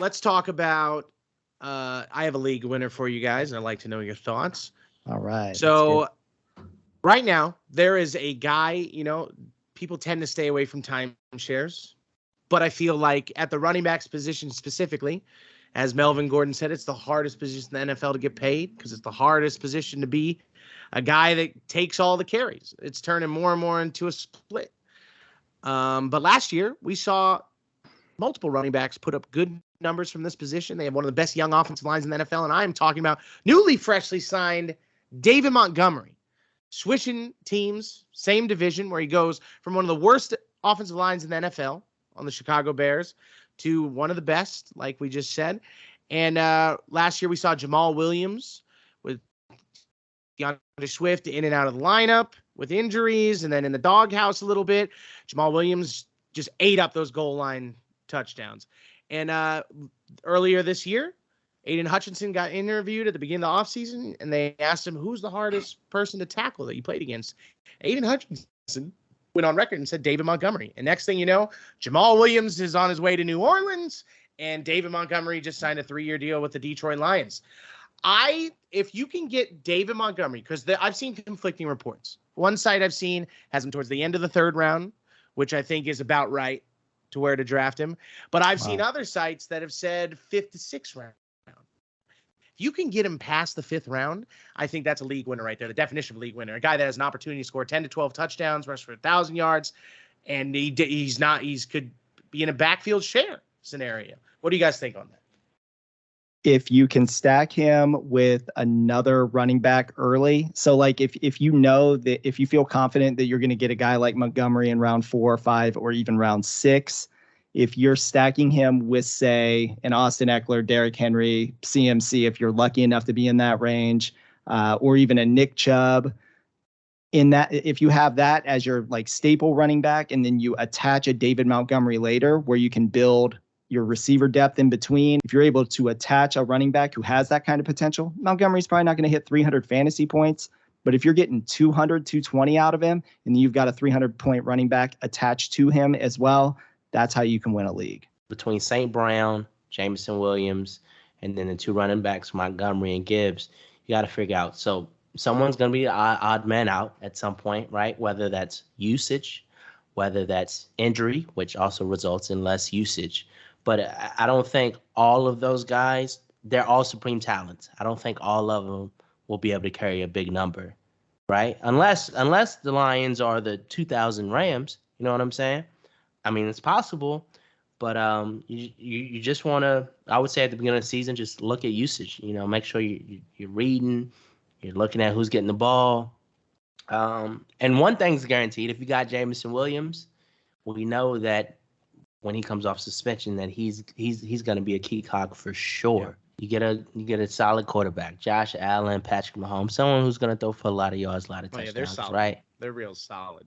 let's talk about. I have a league winner for you guys, and I'd like to know your thoughts. All right. So, right now there is a guy. People tend to stay away from timeshares, but I feel like at the running backs position specifically, as Melvin Gordon said, it's the hardest position in the NFL to get paid because it's the hardest position to be a guy that takes all the carries. It's turning more and more into a split. But last year we saw multiple running backs put up good numbers from this position. They have one of the best young offensive lines in the NFL, and I am talking about newly freshly signed David Montgomery, switching teams, same division, where he goes from one of the worst offensive lines in the NFL on the Chicago Bears to one of the best, like we just said. And last year we saw Jamal Williams with DeAndre Swift in and out of the lineup with injuries, and then in the doghouse a little bit. Jamal Williams just ate up those goal line touchdowns. And earlier this year, Aiden Hutchinson got interviewed at the beginning of the offseason, and they asked him, who's the hardest person to tackle that you played against? Aiden Hutchinson went on record and said David Montgomery. And next thing you know, Jamal Williams is on his way to New Orleans, and David Montgomery just signed a 3-year deal with the Detroit Lions. If you can get David Montgomery, because I've seen conflicting reports. One side I've seen has him towards the end of the 3rd round, which I think is about right to where to draft him. But I've seen other sites that have said 5th to 6th round. If you can get him past the 5th round, I think that's a league winner right there. The definition of a league winner, a guy that has an opportunity to score 10 to 12 touchdowns, rush for 1,000 yards, and he could be in a backfield share scenario. What do you guys think on that? If you can stack him with another running back early. So like if you know that if you feel confident that you're going to get a guy like Montgomery in round 4 or 5 or even round 6, if you're stacking him with, say, an Austin Eckler, Derrick Henry, CMC, if you're lucky enough to be in that range, or even a Nick Chubb, in that, if you have that as your like staple running back, and then you attach a David Montgomery later where you can build your receiver depth in between. If you're able to attach a running back who has that kind of potential, Montgomery's probably not going to hit 300 fantasy points, but if you're getting 200, 220 out of him, and you've got a 300-point running back attached to him as well, that's how you can win a league. Between St. Brown, Jameson Williams, and then the 2 running backs, Montgomery and Gibbs, you got to figure out. So someone's going to be an odd man out at some point, right? Whether that's usage, whether that's injury, which also results in less usage. But I don't think all of those guys, they're all supreme talents. I don't think all of them will be able to carry a big number, right? Unless the Lions are the 2000 Rams, you know what I'm saying? I mean, it's possible, but you just want to, I would say at the beginning of the season, just look at usage. Make sure you're reading, you're looking at who's getting the ball. And one thing's guaranteed: if you got Jameson Williams, we know that when he comes off suspension, that he's going to be a key cog for sure. Yeah. You get a solid quarterback, Josh Allen, Patrick Mahomes, someone who's going to throw for a lot of yards, a lot of touchdowns. They're solid. Right? They're real solid.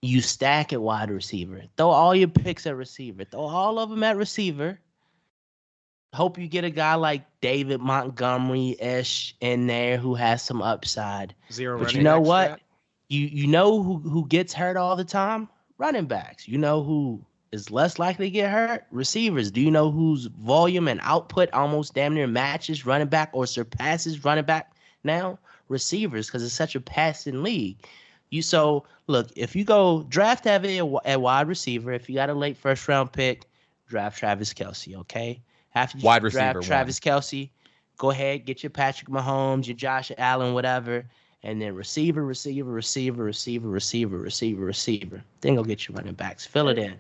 You stack at wide receiver. Throw all your picks at receiver. Throw all of them at receiver. Hope you get a guy like David Montgomery-ish in there who has some upside. But you know what? You know who gets hurt all the time? Running backs. You know who is less likely to get hurt? Receivers. Do you know whose volume and output almost damn near matches running back or surpasses running back now? Receivers, because it's such a passing league. So look, if you go draft heavy at wide receiver, if you got a late 1st round pick, draft Travis Kelce, okay? After you wide draft receiver Travis Kelce, go ahead, get your Patrick Mahomes, your Josh Allen, whatever, and then receiver. Then go get your running backs. Fill it in.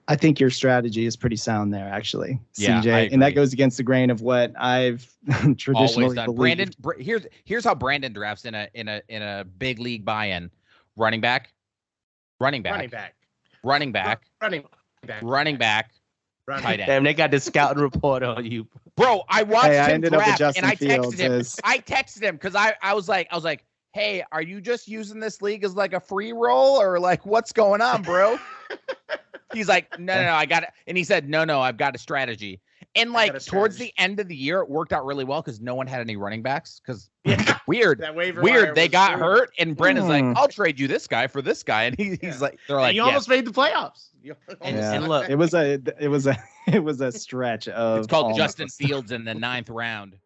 I think your strategy is pretty sound there, actually, yeah, CJ, and that goes against the grain of what I've traditionally believed. Brandon, here's how Brandon drafts in a big league buy-in: running back, tight end. Damn, they got the scouting report on you, bro. I watched him draft, and I texted him. I texted him because I was like, hey, are you just using this league as like a free roll, or like what's going on, bro? He's like, no, I got it. And he said, no, I've got a strategy. And like towards the end of the year, it worked out really well because no one had any running backs. Because weird, they got hurt. And Brandon's like, I'll trade you this guy for this guy. And he's like, they're like, you almost made the playoffs. And look, it was a it was a stretch of. It's called almost. Justin Fields in the 9th round.